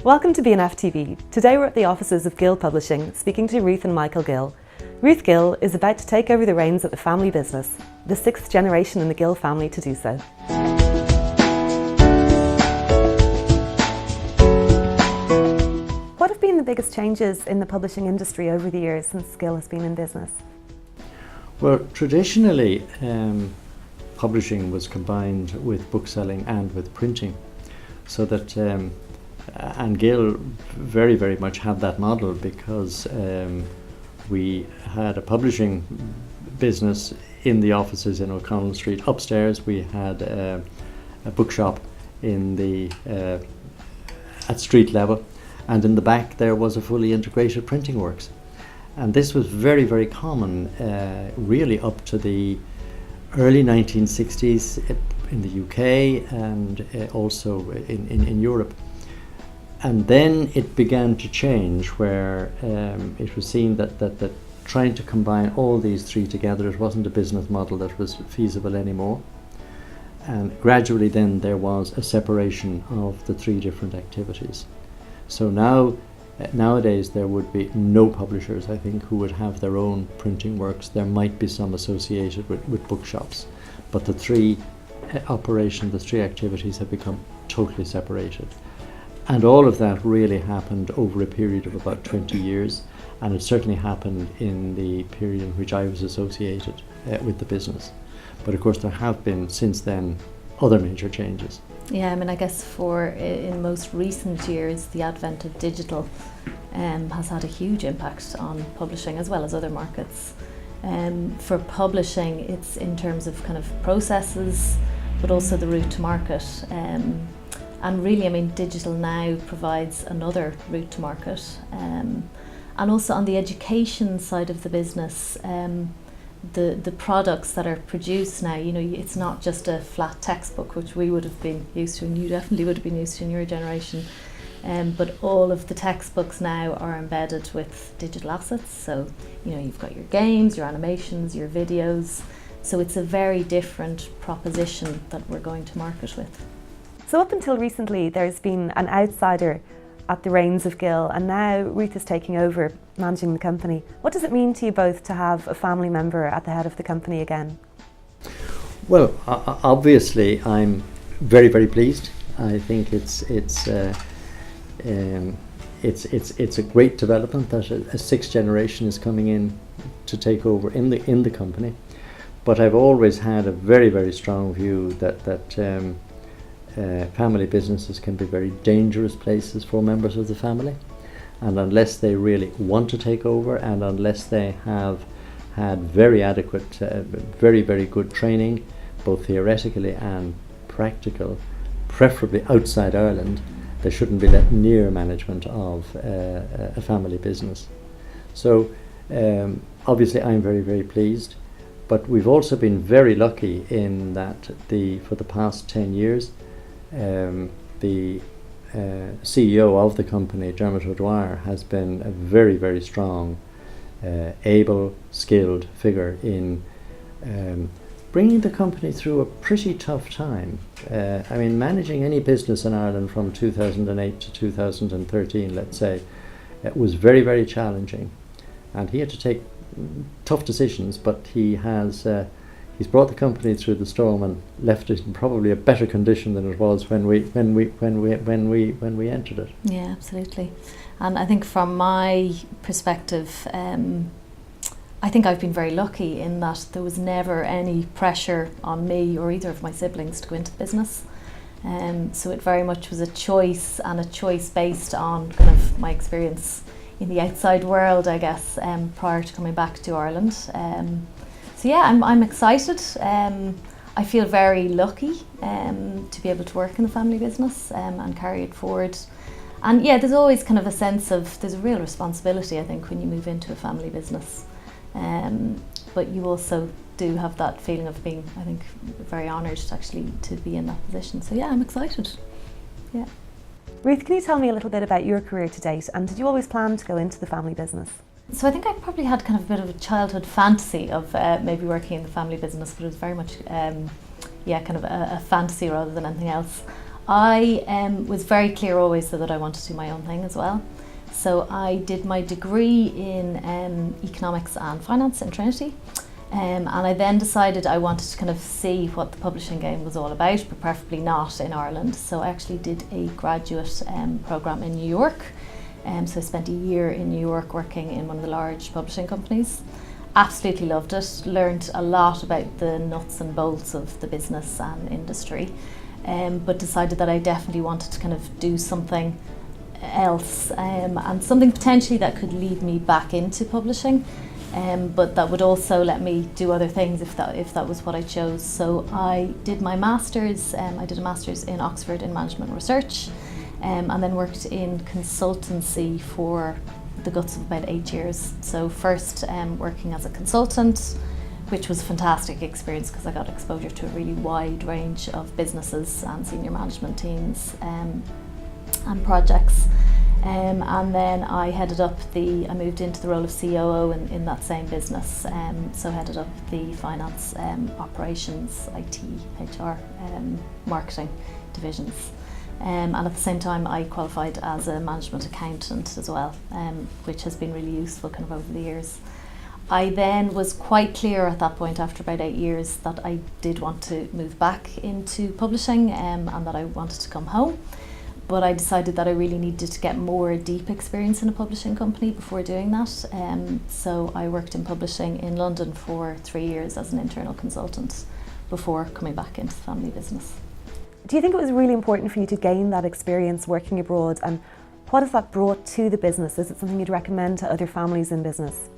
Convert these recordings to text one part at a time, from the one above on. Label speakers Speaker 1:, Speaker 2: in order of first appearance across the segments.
Speaker 1: Welcome to BNF TV. Today we're at the offices of Gill Publishing speaking to Ruth and Michael Gill. Ruth Gill is about to take over the reins of the family business, the sixth generation in the Gill family to do so. What have been the biggest changes in the publishing industry over the years since Gill has been in business?
Speaker 2: Well, traditionally publishing was combined with bookselling and with printing, so that and Gill very much had that model because we had a publishing business in the offices in O'Connell Street. Upstairs we had a bookshop in the at street level, and in the back there was a fully integrated printing works. And this was very common really up to the early 1960s in the UK and also in Europe. And then it began to change, where it was seen that trying to combine all these three together, it wasn't a business model that was feasible anymore. And gradually then there was a separation of the three different activities. So nowadays there would be no publishers, I think, who would have their own printing works. There might be some associated with bookshops, but the three operations, the three activities have become totally separated. And all of that really happened over a period of about 20 years, and it certainly happened in the period in which I was associated with the business. But of course there have been since then other major changes.
Speaker 3: Yeah, I mean, I guess in most recent years the advent of digital has had a huge impact on publishing as well as other markets. For publishing, it's in terms of kind of processes, but also the route to market. And really, I mean, digital now provides another route to market. And also on the education side of the business, the products that are produced now, you know, it's not just a flat textbook, which we would have been used to, and you definitely would have been used to in your generation. But all of the textbooks now are embedded with digital assets. So, you know, you've got your games, your animations, your videos. So it's a very different proposition that we're going to market with.
Speaker 1: So up until recently there's been an outsider at the reins of Gill, and now Ruth is taking over managing the company. What does it mean to you both to have a family member at the head of the company again?
Speaker 2: Well, obviously I'm very pleased. I think it's a great development that a sixth generation is coming in to take over in the company. But I've always had a very strong view that family businesses can be very dangerous places for members of the family, and unless they really want to take over, and unless they have had very adequate, very good training, both theoretically and practical, preferably outside Ireland, they shouldn't be let near management of a family business. So obviously I'm very pleased, but we've also been very lucky in that for the past 10 years the CEO of the company, Dermot O'Dwyer, has been a very strong, able, skilled figure in bringing the company through a pretty tough time. I mean, managing any business in Ireland from 2008 to 2013, let's say, was very challenging, and he had to take tough decisions, but he's brought the company through the storm and left it in probably a better condition than it was when we entered it.
Speaker 3: Yeah, absolutely. And I think from my perspective, I think I've been very lucky in that there was never any pressure on me or either of my siblings to go into the business. So it very much was a choice, and a choice based on kind of my experience in the outside world, I guess, prior to coming back to Ireland. So yeah, I'm excited. I feel very lucky to be able to work in the family business and carry it forward. And yeah, there's always kind of a sense of, there's a real responsibility, I think, when you move into a family business. But you also do have that feeling of being, I think, very honoured actually to be in that position. So yeah, I'm excited. Yeah.
Speaker 1: Ruth, can you tell me a little bit about your career to date, and did you always plan to go into the family business?
Speaker 3: So I think I probably had kind of a bit of a childhood fantasy of maybe working in the family business, but it was very much, kind of a fantasy rather than anything else. I was very clear always that I wanted to do my own thing as well. So I did my degree in economics and finance in Trinity, and I then decided I wanted to kind of see what the publishing game was all about, but preferably not in Ireland. So I actually did a graduate programme in New York. So I spent a year in New York working in one of the large publishing companies. Absolutely loved it, learned a lot about the nuts and bolts of the business and industry, but decided that I definitely wanted to kind of do something else, and something potentially that could lead me back into publishing, but that would also let me do other things if that was what I chose. So I did my master's. I did a master's in Oxford in management research, and then worked in consultancy for the guts of about 8 years. So first working as a consultant, which was a fantastic experience because I got exposure to a really wide range of businesses and senior management teams and projects. And then I moved into the role of COO in that same business. So headed up the finance, operations, IT, HR, marketing divisions. And at the same time I qualified as a management accountant as well, which has been really useful kind of over the years. I then was quite clear at that point after about 8 years that I did want to move back into publishing, and that I wanted to come home. But I decided that I really needed to get more deep experience in a publishing company before doing that. So I worked in publishing in London for 3 years as an internal consultant before coming back into the family business.
Speaker 1: Do you think it was really important for you to gain that experience working abroad, and what has that brought to the business? Is it something you'd recommend to other families in business?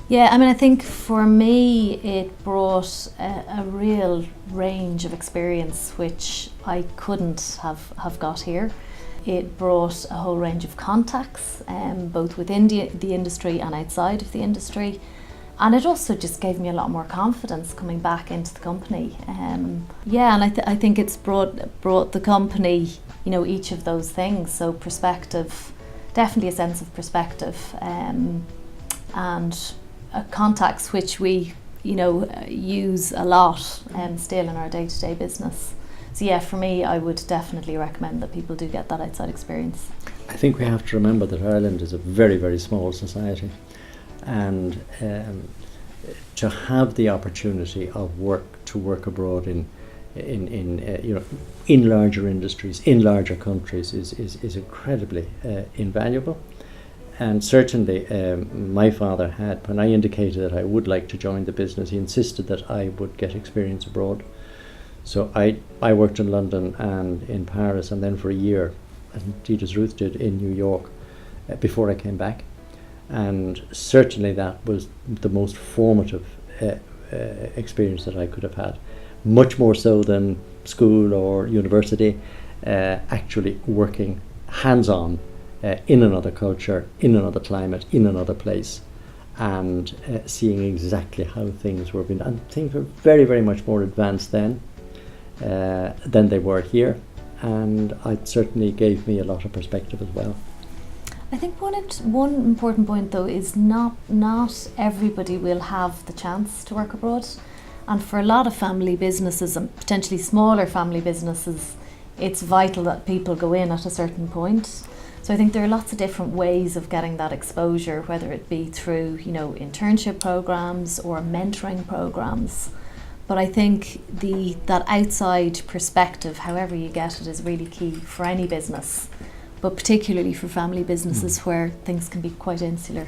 Speaker 3: Yeah, I mean, I think for me it brought a real range of experience which I couldn't have got here. It brought a whole range of contacts, both within the industry and outside of the industry. And it also just gave me a lot more confidence coming back into the company. And I think it's brought the company, each of those things. So perspective, definitely a sense of perspective, and contacts which we, use a lot still in our day-to-day business. So yeah, for me, I would definitely recommend that people do get that outside experience.
Speaker 2: I think we have to remember that Ireland is a very, very small society, and to have the opportunity to work abroad in larger industries, in larger countries is incredibly invaluable. And certainly my father had, when I indicated that I would like to join the business, he insisted that I would get experience abroad. So I worked in London and in Paris, and then for a year, indeed as Ruth did, in New York before I came back. And certainly that was the most formative experience that I could have had, much more so than school or university, actually working hands-on in another culture, in another climate, in another place, and seeing exactly how things were being done. Things were very, very much more advanced then than they were here, and it certainly gave me a lot of perspective as well.
Speaker 3: I think one important point though is not everybody will have the chance to work abroad, and for a lot of family businesses and potentially smaller family businesses, it's vital that people go in at a certain point. So I think there are lots of different ways of getting that exposure, whether it be through internship programs or mentoring programs. But I think that outside perspective, however you get it, is really key for any business, but particularly for family businesses where things can be quite insular.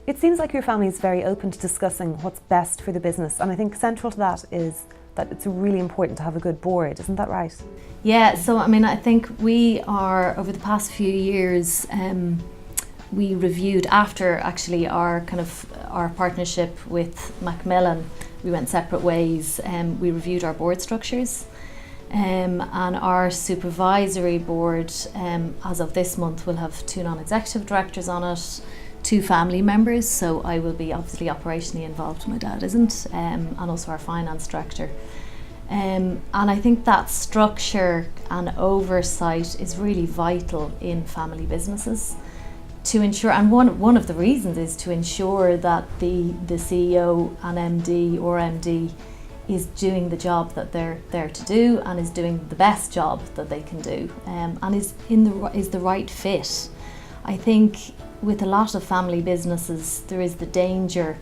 Speaker 1: It seems like your family is very open to discussing what's best for the business, and I think central to that is that it's really important to have a good board. Isn't that right?
Speaker 3: Yeah, so I mean, I think we are, over the past few years, we reviewed, after actually our partnership with Macmillan, we went separate ways, we reviewed our board structures. And our supervisory board, as of this month, will have 2 non-executive directors on it, 2 family members, so I will be obviously operationally involved, my dad isn't, and also our finance director. And I think that structure and oversight is really vital in family businesses to ensure, and one of the reasons is to ensure that the CEO and MD or MD is doing the job that they're there to do, and is doing the best job that they can do, and is the right fit. I think with a lot of family businesses there is the danger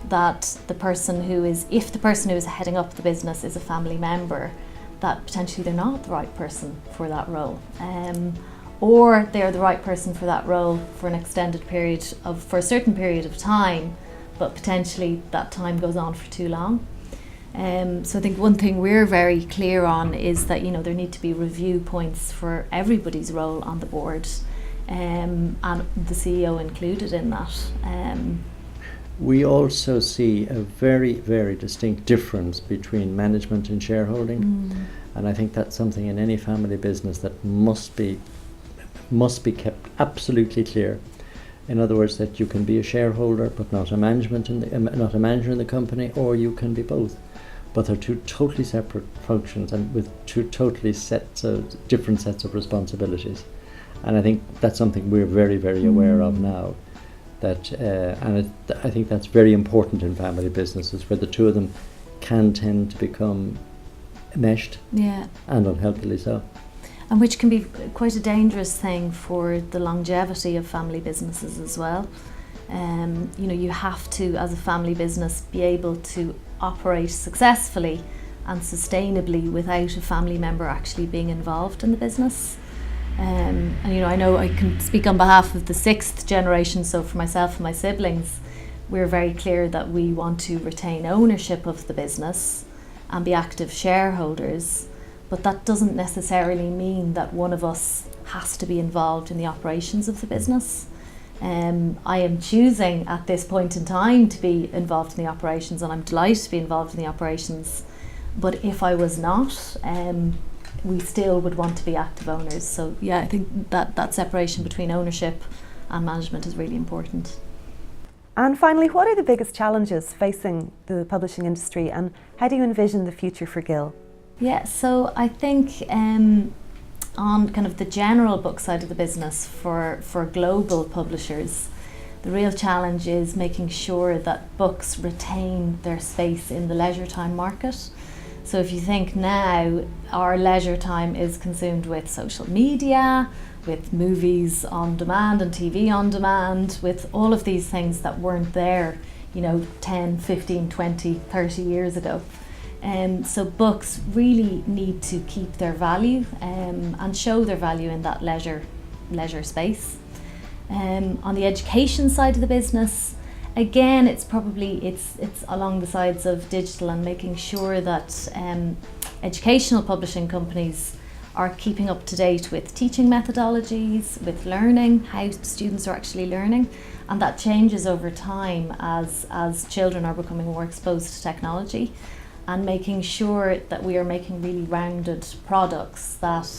Speaker 3: that if the person who is heading up the business is a family member, that potentially they're not the right person for that role, or they're the right person for that role for a certain period of time, but potentially that time goes on for too long. So I think one thing we're very clear on is that there need to be review points for everybody's role on the board, and the CEO included in that.
Speaker 2: We also see a very, very distinct difference between management and shareholding, and I think that's something in any family business that must be kept absolutely clear. In other words, that you can be a shareholder but not a manager in the company, or you can be both. But they're two totally separate functions and with two totally different sets of responsibilities. And I think that's something we're very, very aware of now. I think that's very important in family businesses, where the two of them can tend to become meshed, and unhealthily so.
Speaker 3: And which can be quite a dangerous thing for the longevity of family businesses as well. You have to, as a family business, be able to operate successfully and sustainably without a family member actually being involved in the business. And I know I can speak on behalf of the 6th generation, so for myself and my siblings, we're very clear that we want to retain ownership of the business and be active shareholders, but that doesn't necessarily mean that one of us has to be involved in the operations of the business. I am choosing at this point in time to be involved in the operations, and I'm delighted to be involved in the operations, but if I was not, we still would want to be active owners. So I think that separation between ownership and management is really important.
Speaker 1: And finally, what are the biggest challenges facing the publishing industry, and how do you envision the future for Gill?
Speaker 3: So I think on kind of the general book side of the business for global publishers, the real challenge is making sure that books retain their space in the leisure time market. So if you think now, our leisure time is consumed with social media, with movies on demand and TV on demand, with all of these things that weren't there, 10, 15, 20, 30 years ago. So books really need to keep their value and show their value in that leisure space. On the education side of the business, again, it's along the sides of digital and making sure that educational publishing companies are keeping up to date with teaching methodologies, with learning, how students are actually learning, and that changes over time as children are becoming more exposed to technology, and making sure that we are making really rounded products that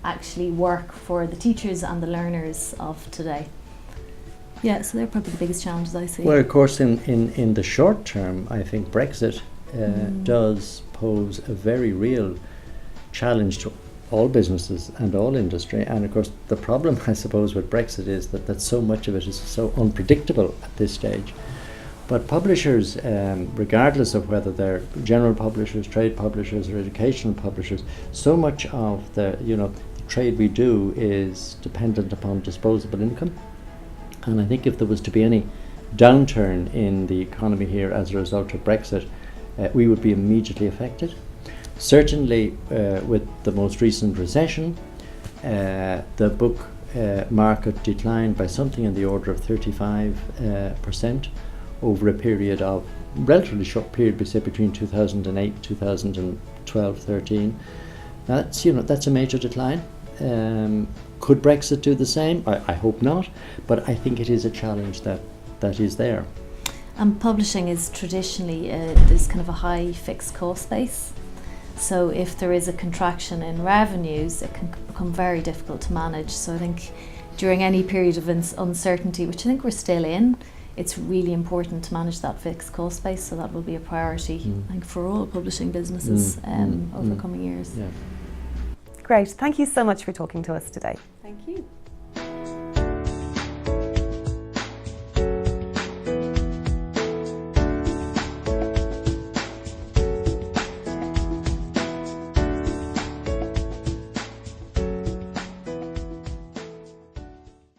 Speaker 3: actually work for the teachers and the learners of today. So they're probably the biggest challenges I see.
Speaker 2: Well, of course, in the short term, I think Brexit does pose a very real challenge to all businesses and all industry. And of course, the problem, I suppose, with Brexit is that so much of it is so unpredictable at this stage. But publishers, regardless of whether they're general publishers, trade publishers, or educational publishers, so much of the trade we do is dependent upon disposable income. And I think if there was to be any downturn in the economy here as a result of Brexit, we would be immediately affected. Certainly with the most recent recession, the book market declined by something in the order of 35% over a period of relatively short period, say between 2008, 2012, 13. That's a major decline. Could Brexit do the same? I hope not, but I think it is a challenge that is there.
Speaker 3: And publishing is traditionally there's kind of a high fixed cost base. So if there is a contraction in revenues, it can become very difficult to manage. So I think during any period of uncertainty, which I think we're still in, it's really important to manage that fixed cost base. So that will be a priority, I think, for all publishing businesses over coming years.
Speaker 1: Great. Thank you so much for talking to us today.
Speaker 3: Thank you.